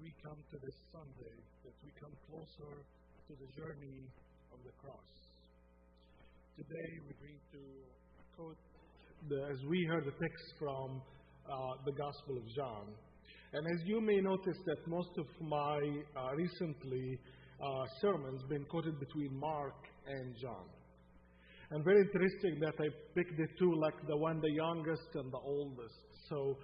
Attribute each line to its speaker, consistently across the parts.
Speaker 1: we come to this Sunday, that we come closer to the journey of the cross. Today we're going to quote, as we heard the text from the Gospel of John. And as you may notice that most of my recently sermons been quoted between Mark and John. And very interesting that I picked the two, like the one, the youngest and the oldest. So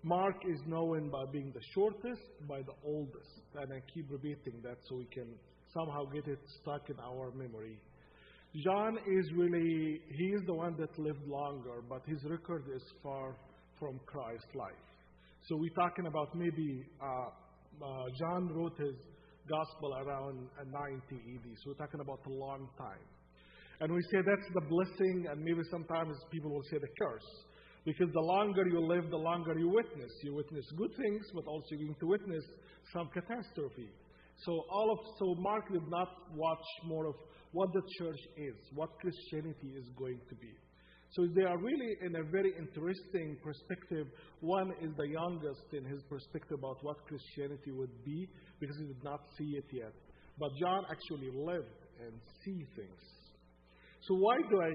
Speaker 1: Mark is known by being the shortest, by the oldest. And I keep repeating that so we can somehow get it stuck in our memory. John is really, he is the one that lived longer, but his record is far from Christ's life. So we're talking about maybe John wrote his gospel around 90 AD. So we're talking about a long time. And we say that's the blessing, and maybe sometimes people will say the curse. Because the longer you live, the longer you witness. You witness good things, but also you're going to witness some catastrophe. So Mark did not watch more of what the church is, what Christianity is going to be. So they are really in a very interesting perspective. One is the youngest in his perspective about what Christianity would be, because he did not see it yet. But John actually lived and see things. So why do I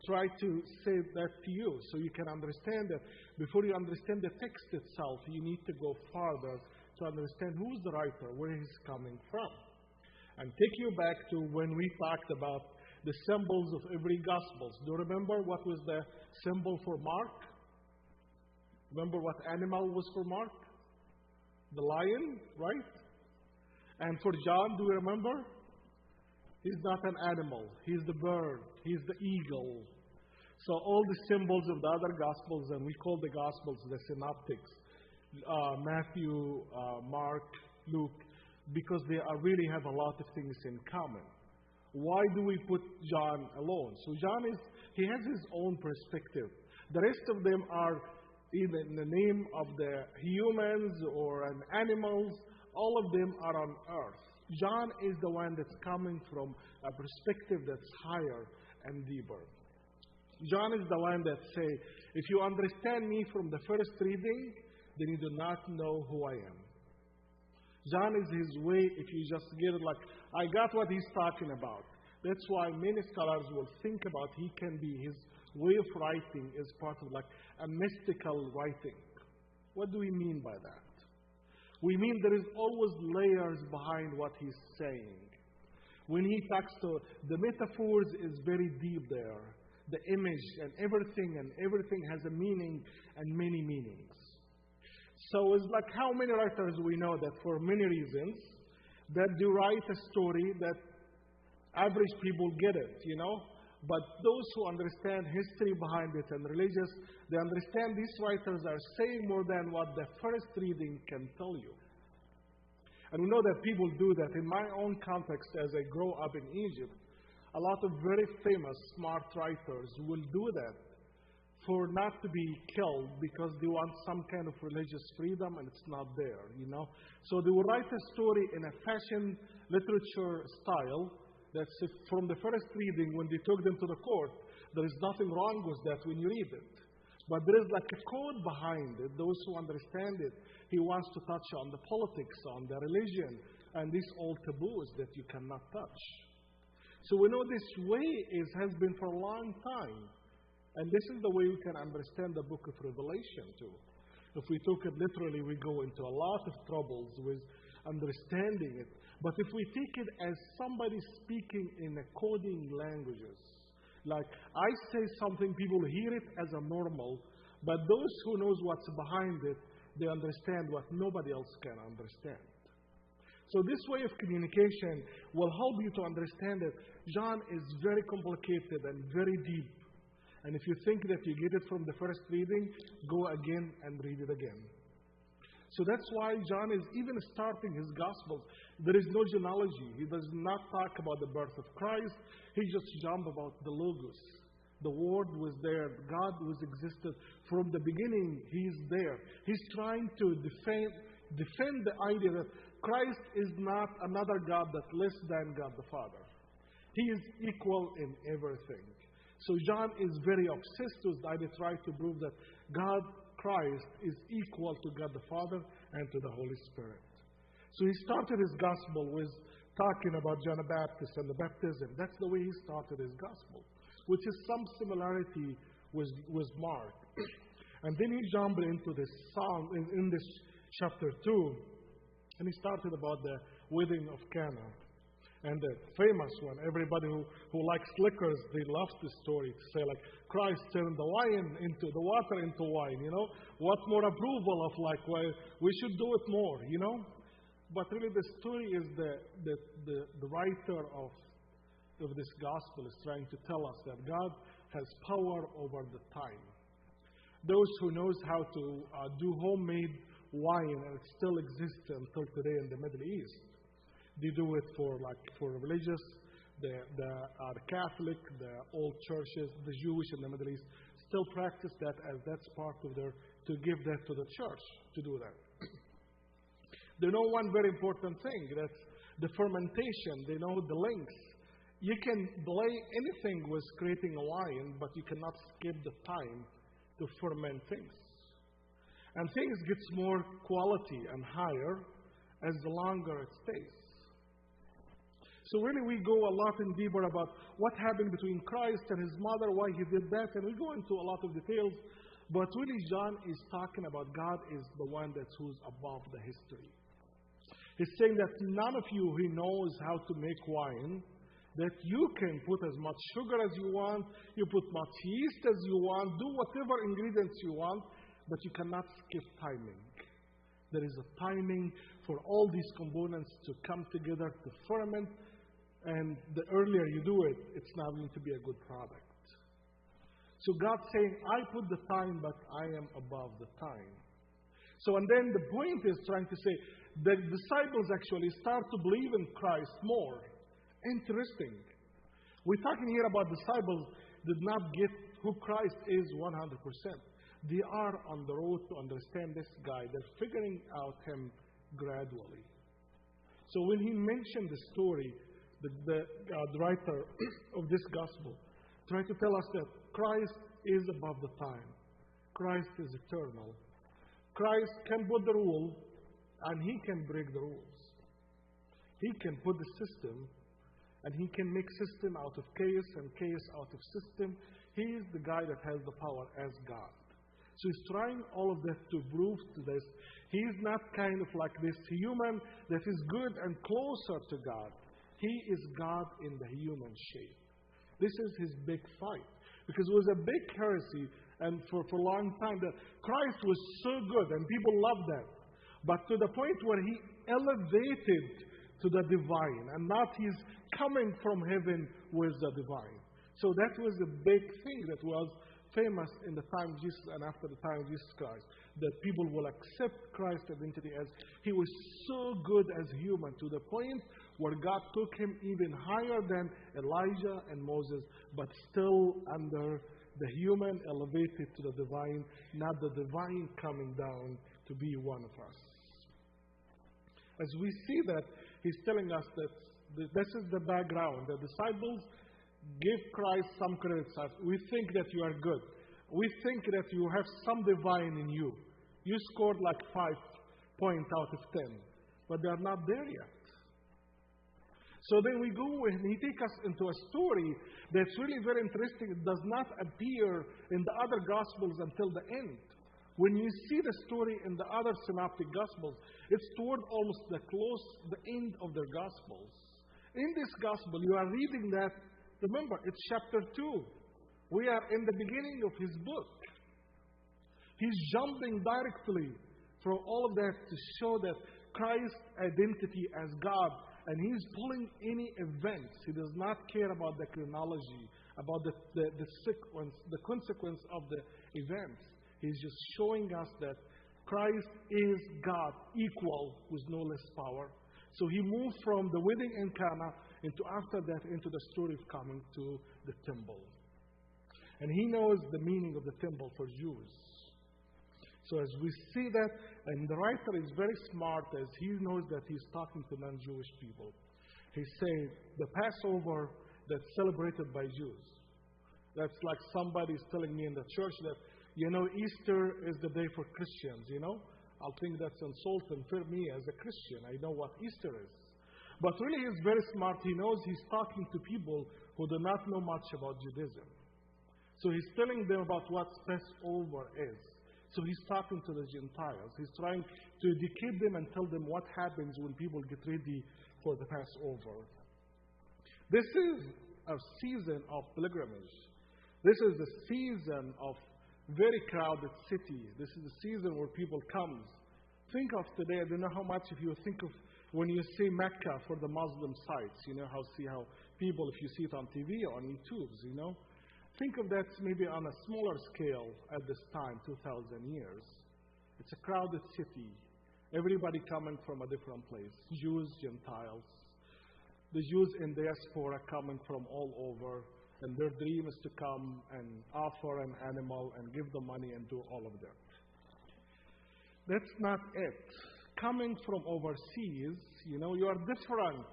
Speaker 1: try to say that to you? So you can understand that before you understand the text itself, you need to go farther to understand who's the writer, where he's coming from. And take you back to when we talked about the symbols of every gospel. Do you remember what was the symbol for Mark? Remember what animal was for Mark? The lion, right? And for John, do you remember? He's not an animal. He's the bird. He's the eagle. So all the symbols of the other Gospels, and we call the Gospels the Synoptics, Matthew, Mark, Luke, because they really have a lot of things in common. Why do we put John alone? So John he has his own perspective. The rest of them are either in the name of the humans or animals. All of them are on earth. John is the one that's coming from a perspective that's higher and deeper. John is the one that say, if you understand me from the first reading, then you do not know who I am. John is his way, if you just get it like, I got what he's talking about. That's why many scholars will think about he can be, his way of writing is part of like a mystical writing. What do we mean by that? We mean there is always layers behind what he's saying. When he talks to the metaphors is very deep there. The image and everything has a meaning and many meanings. So it's like how many writers we know that for many reasons that they write a story that average people get it, But those who understand history behind it and religious, they understand these writers are saying more than what the first reading can tell you. And we know that people do that. In my own context, as I grow up in Egypt, a lot of very famous, smart writers will do that for not to be killed because they want some kind of religious freedom and it's not there, So they will write a story in a fashion literature style. That's it. From the first reading, when they took them to the court, there is nothing wrong with that when you read it. But there is like a code behind it. Those who understand it, he wants to touch on the politics, on the religion, and these old taboos that you cannot touch. So we know this way has been for a long time. And this is the way we can understand the book of Revelation too. If we took it literally, we go into a lot of troubles with understanding it. But if we take it as somebody speaking in a coding languages, like I say something, people hear it as a normal, but those who knows what's behind it, they understand what nobody else can understand. So this way of communication will help you to understand that John is very complicated and very deep. And if you think that you get it from the first reading, go again and read it again. So that's why John is even starting his Gospels. There is no genealogy. He does not talk about the birth of Christ. He just jumps about the Logos. The Word was there. God was existed. From the beginning, He's there. He's trying to defend the idea that Christ is not another God that's less than God the Father. He is equal in everything. So John is very obsessed with the idea, trying to prove that God, Christ, is equal to God the Father and to the Holy Spirit. So he started his gospel with talking about John the Baptist and the baptism. That's the way he started his gospel, which is some similarity with Mark. And then he jumped into this song in this chapter 2, and he started about the wedding of Cana. And the famous one, everybody who likes liquors, they love this story to say like Christ turned the water into wine, you know. What more approval of like, well, we should do it more, you know. But really the story is the writer of this gospel is trying to tell us that God has power over the time. Those who knows how to do homemade wine, and it still exists until today in the Middle East. They do it for religious, the Catholic, the old churches, the Jewish in the Middle East still practice that as that's part of to give that to the church to do that. They know one very important thing, that's the fermentation. They know the links. You can delay anything with creating a wine, but you cannot skip the time to ferment things. And things gets more quality and higher as the longer it stays. So really we go a lot in deeper about what happened between Christ and his mother, why he did that, and we go into a lot of details. But really John is talking about God is the one who's above the history. He's saying that none of you who knows how to make wine, that you can put as much sugar as you want, you put much yeast as you want, do whatever ingredients you want, but you cannot skip timing. There is a timing for all these components to come together to ferment, and the earlier you do it, it's not going to be a good product. So God's saying, I put the time, but I am above the time. So, and then the point is trying to say, the disciples actually start to believe in Christ more. Interesting. We're talking here about disciples did not get who Christ is 100%. They are on the road to understand this guy. They're figuring out him gradually. So when he mentioned the story, the writer of this gospel tried to tell us that Christ is above the time. Christ is eternal. Christ can put the rule, and he can break the rules. He can put the system, and he can make system out of chaos and chaos out of system. He is the guy that has the power as God. So he's trying all of that to prove to this. He's not kind of like this human that is good and closer to God. He is God in the human shape. This is his big fight. Because it was a big heresy, and for a long time, that Christ was so good, and people loved that. But to the point where he elevated to the divine, and not he's coming from heaven with the divine. So that was a big thing that was famous in the time of Jesus and after the time of Jesus Christ, that people will accept Christ's identity as he was so good as human, to the point where God took him even higher than Elijah and Moses, but still under the human elevated to the divine, not the divine coming down to be one of us. As we see that, he's telling us that this is the background. The disciples give Christ some credit. We think that you are good. We think that you have some divine in you. You scored like 5 points out of 10, but they are not there yet. So then we go and he takes us into a story that's really very interesting. It does not appear in the other Gospels until the end. When you see the story in the other synoptic Gospels, it's toward almost the end of their Gospels. In this Gospel, you are reading that. Remember, it's chapter 2. We are in the beginning of his book. He's jumping directly from all of that to show that Christ's identity as God, and he's pulling any events. He does not care about the chronology, about the sequence, the consequence of the events. He's just showing us that Christ is God, equal with no less power. So he moved from the wedding in Cana after that into the story of coming to the temple. And he knows the meaning of the temple for Jews. So as we see that, and the writer is very smart as he knows that he's talking to non-Jewish people. He's saying the Passover that's celebrated by Jews. That's like somebody's telling me in the church that, Easter is the day for Christians, I'll think that's insulting for me as a Christian. I know what Easter is. But really, he's very smart. He knows he's talking to people who do not know much about Judaism. So he's telling them about what Passover is. So he's talking to the Gentiles. He's trying to educate them and tell them what happens when people get ready for the Passover. This is a season of pilgrimage. This is a season of very crowded city. This is a season where people come. Think of today, I don't know how much if you think of when you say Mecca for the Muslim sites, how people, if you see it on TV or on YouTube, Think of that maybe on a smaller scale at this time, 2,000 years. It's a crowded city. Everybody coming from a different place. Jews, Gentiles. The Jews in diaspora coming from all over. And their dream is to come and offer an animal and give them money and do all of that. That's not it. Coming from overseas, you are different.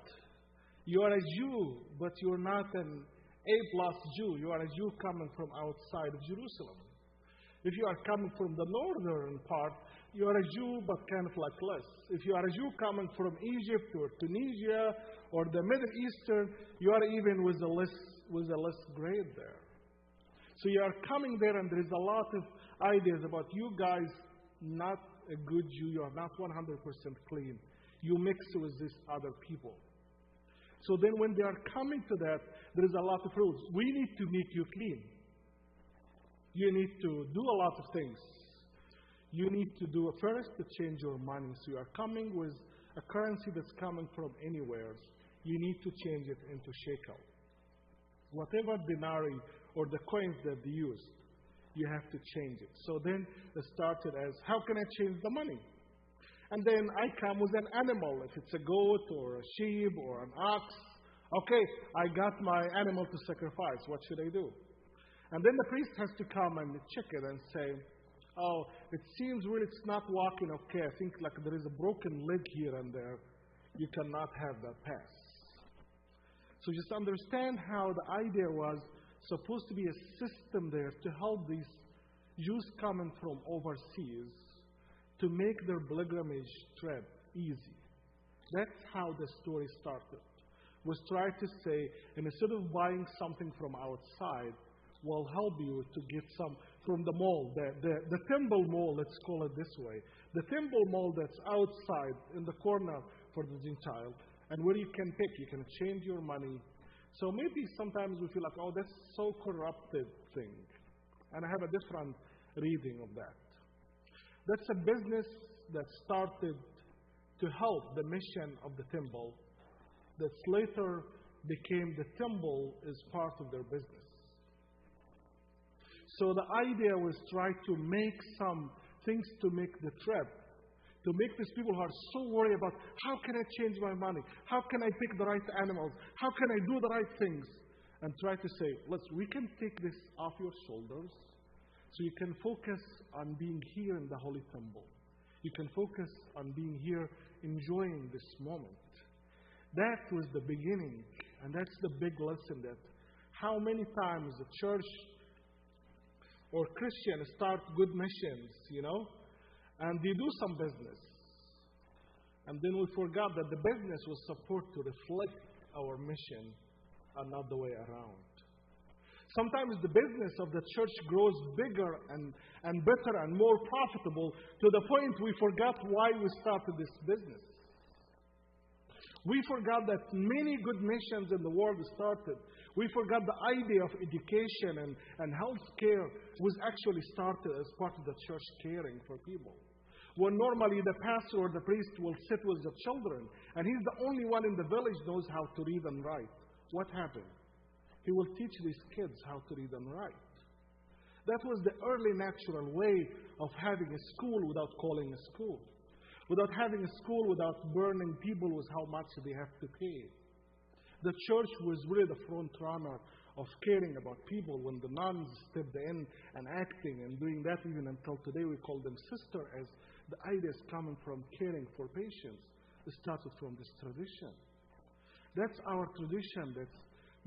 Speaker 1: You are a Jew, but you're not an A+ Jew. You are a Jew coming from outside of Jerusalem. If you are coming from the northern part, you are a Jew, but kind of like less. If you are a Jew coming from Egypt or Tunisia or the Middle Eastern, you are even with a less grade there. So you are coming there, and there is a lot of ideas about you guys not a good Jew. You are not 100% clean. You mix with these other people. So then when they are coming to that, there is a lot of rules. We need to make you clean. You need to do a lot of things. You need to do first to change your money. So you are coming with a currency that's coming from anywhere. You need to change it into shekel. Whatever denari or the coins that they use, you have to change it. So then it started as, how can I change the money? And then I come with an animal. If it's a goat or a sheep or an ox, okay, I got my animal to sacrifice. What should I do? And then the priest has to come and check it and say, oh, it seems really it's not walking okay. I think like there is a broken leg here and there. You cannot have that pass. So just understand how the idea was supposed to be a system there to help these Jews coming from overseas to make their pilgrimage trip easy. That's how the story started. Was try to say, instead of buying something from outside, we'll help you to get some from the mall, the temple mall, let's call it this way. The temple mall that's outside in the corner for the Gentile, and where you can pick, you can change your money. So maybe sometimes we feel like, oh, that's so corrupted thing. And I have a different reading of that. That's a business that started to help the mission of the temple, that later became the temple is part of their business. So the idea was try to make some things to make the trip, to make these people who are so worried about how can I change my money, how can I pick the right animals, how can I do the right things, and try to say, we can take this off your shoulders so you can focus on being here in the Holy Temple. You can focus on being here enjoying this moment. That was the beginning, and that's the big lesson that how many times the church or Christians start good missions, and they do some business. And then we forgot that the business was supposed to reflect our mission and not the way around. Sometimes the business of the church grows bigger and better and more profitable to the point we forgot why we started this business. We forgot that many good missions in the world started. We forgot the idea of education and health care was actually started as part of the church caring for people. When normally the pastor or the priest will sit with the children, and he's the only one in the village knows how to read and write. What happened? He will teach these kids how to read and write. That was the early natural way of having a school without calling a school. Without having a school, without burning people with how much they have to pay. The church was really the front runner of caring about people. When the nuns stepped in and acting and doing that, even until today we call them sister, as the idea is coming from caring for patients. It started from this tradition. That's our tradition.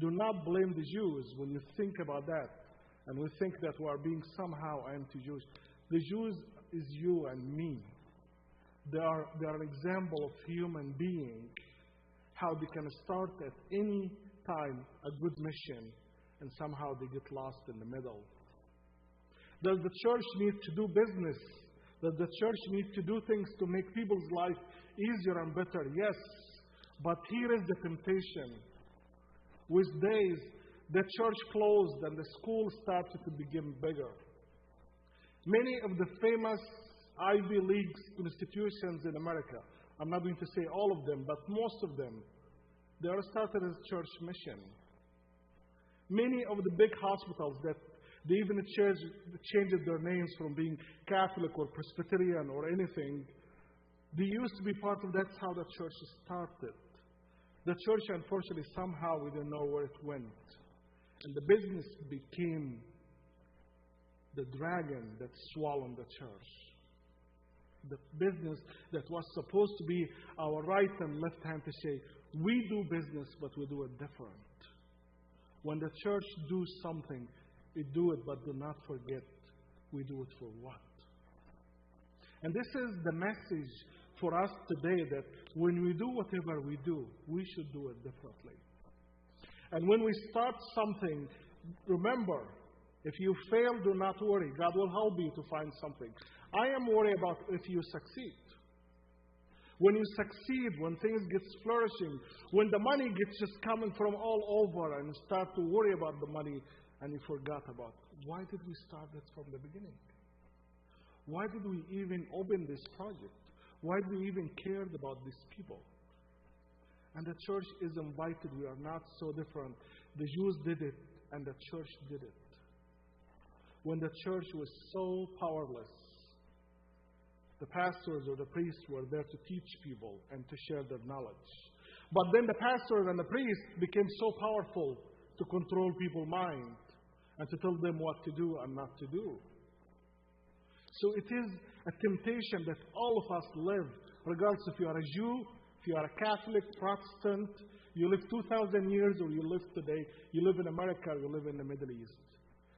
Speaker 1: Do not blame the Jews when you think about that. And we think that we are being somehow anti-Jewish. The Jews is you and me. They are an example of human being, how they can start at any time a good mission and somehow they get lost in the middle. Does the church need to do business? Does the church need to do things to make people's life easier and better? Yes. But here is the temptation. With days, the church closed and the school started to become bigger. Many of the famous Ivy League institutions in America, I'm not going to say all of them, but most of them, they are started as church mission. Many of the big hospitals that they even changed their names from being Catholic or Presbyterian or anything, they used to be part of that's how the church started. The church, unfortunately, somehow we don't know where it went. And the business became the dragon that swallowed the church. The business that was supposed to be our right and left hand to say, we do business, but we do it different. When the church do something, we do it, but do not forget, we do it for what? And this is the message for us today, that when we do whatever we do, we should do it differently. And when we start something, remember, if you fail, do not worry. God will help you to find something. I am worried about if you succeed. When you succeed, when things get flourishing, when the money gets just coming from all over and you start to worry about the money and you forgot about, why did we start this from the beginning? Why did we even open this project? Why did we even care about these people? And the church is invited. We are not so different. The Jews did it and the church did it. When the church was so powerless, the pastors or the priests were there to teach people and to share their knowledge. But then the pastors and the priests became so powerful to control people's minds and to tell them what to do and not to do. So it is a temptation that all of us live, regardless if you are a Jew, if you are a Catholic, Protestant, you live 2,000 years or you live today, you live in America, or you live in the Middle East.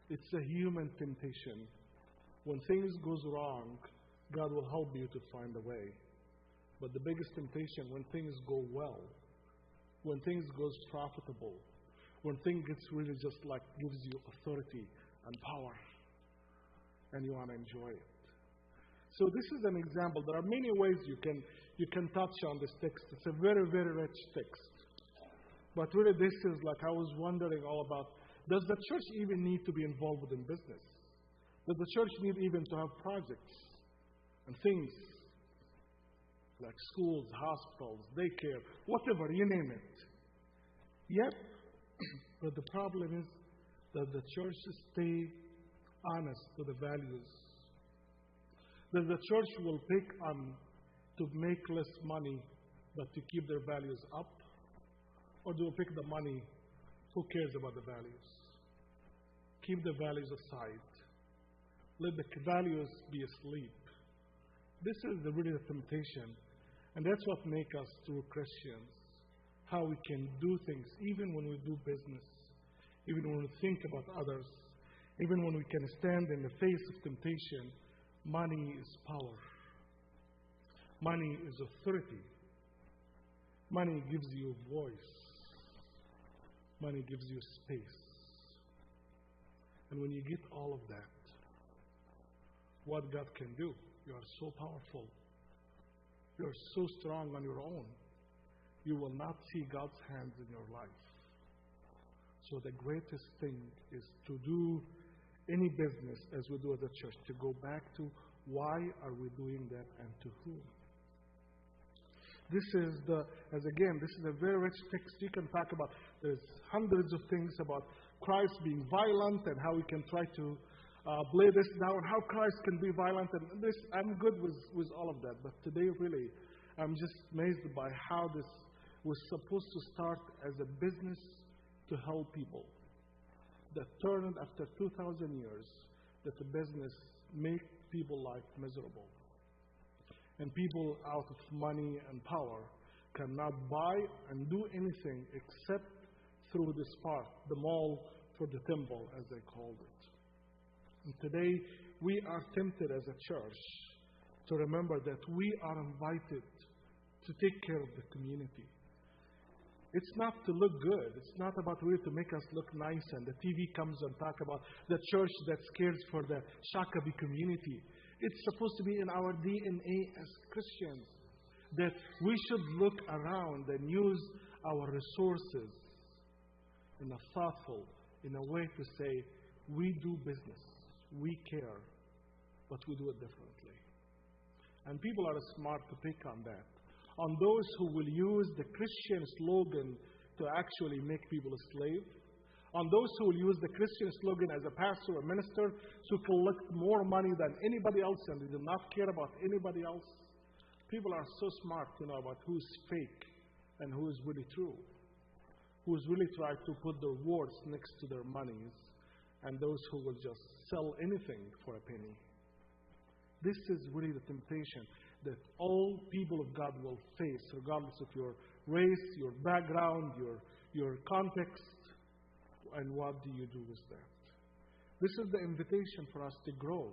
Speaker 1: It's a human temptation. When things goes wrong, God will help you to find a way. But the biggest temptation, when things go well, when things goes profitable, when things gets really just like gives you authority and power, and you want to enjoy it. So this is an example. There are many ways you can touch on this text. It's a very, very rich text. But really this is like I was wondering all about, does the church even need to be involved in business? Does the church need even to have projects and things like schools, hospitals, daycare, whatever, you name it? Yep. But the problem is that the church stay honest to the values. That the church will pick on to make less money, but to keep their values up? Or do we pick the money? Who cares about the values? Keep the values aside. Let the values be asleep. This is really the temptation. And that's what makes us true Christians. How we can do things, even when we do business, even when we think about others, even when we can stand in the face of temptation. Money is power. Money is authority. Money gives you voice. Money gives you space. And when you get all of that, what God can do, you are so powerful. You are so strong on your own. You will not see God's hands in your life. So the greatest thing is to do any business as we do at the church, to go back to why are we doing that and to whom. This is a very rich text. You can talk about, there's hundreds of things about Christ being violent and how we can try to lay this down, how Christ can be violent. And this, I'm good with all of that. But today, really, I'm just amazed by how this was supposed to start as a business to help people. That turned after 2,000 years, that the business make people life miserable. And people out of money and power cannot buy and do anything except through this part, the mall for the temple, as they called it. And today, we are tempted as a church to remember that we are invited to take care of the community. It's not to look good. It's not about way to make us look nice and the TV comes and talk about the church that cares for the Shakopee community. It's supposed to be in our DNA as Christians that we should look around and use our resources in a thoughtful, in a way to say, we do business, we care, but we do it differently. And people are smart to pick on that. On those who will use the Christian slogan to actually make people a slave. On those who will use the Christian slogan as a pastor or minister to collect more money than anybody else and they do not care about anybody else. People are so smart to know about who's fake and who is really true. Who's really trying to put their words next to their monies and those who will just sell anything for a penny. This is really the temptation that all people of God will face, regardless of your race, your background, your context, and what do you do with that. This is the invitation for us to grow.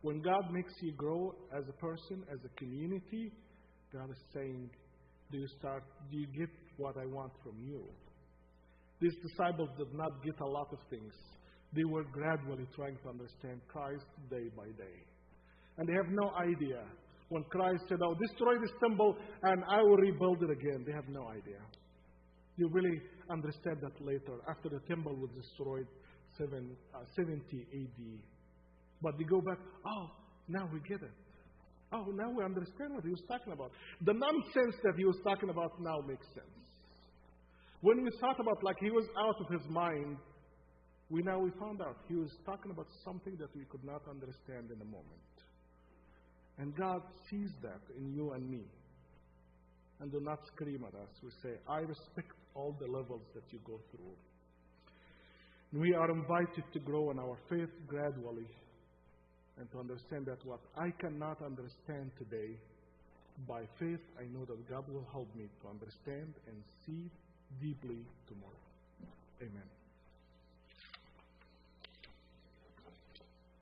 Speaker 1: When God makes you grow as a person, as a community, God is saying, do you get what I want from you? These disciples did not get a lot of things. They were gradually trying to understand Christ day by day. And they have no idea. When Christ said, destroy this temple and I will rebuild it again. They have no idea. You really understand that later, after the temple was destroyed 70 AD. But they go back, now we get it. Now we understand what he was talking about. The nonsense that he was talking about now makes sense. When we thought about like he was out of his mind, we found out he was talking about something that we could not understand in a moment. And God sees that in you and me. And do not scream at us. We say, I respect all the levels that you go through. We are invited to grow in our faith gradually and to understand that what I cannot understand today, by faith, I know that God will help me to understand and see deeply tomorrow. Amen.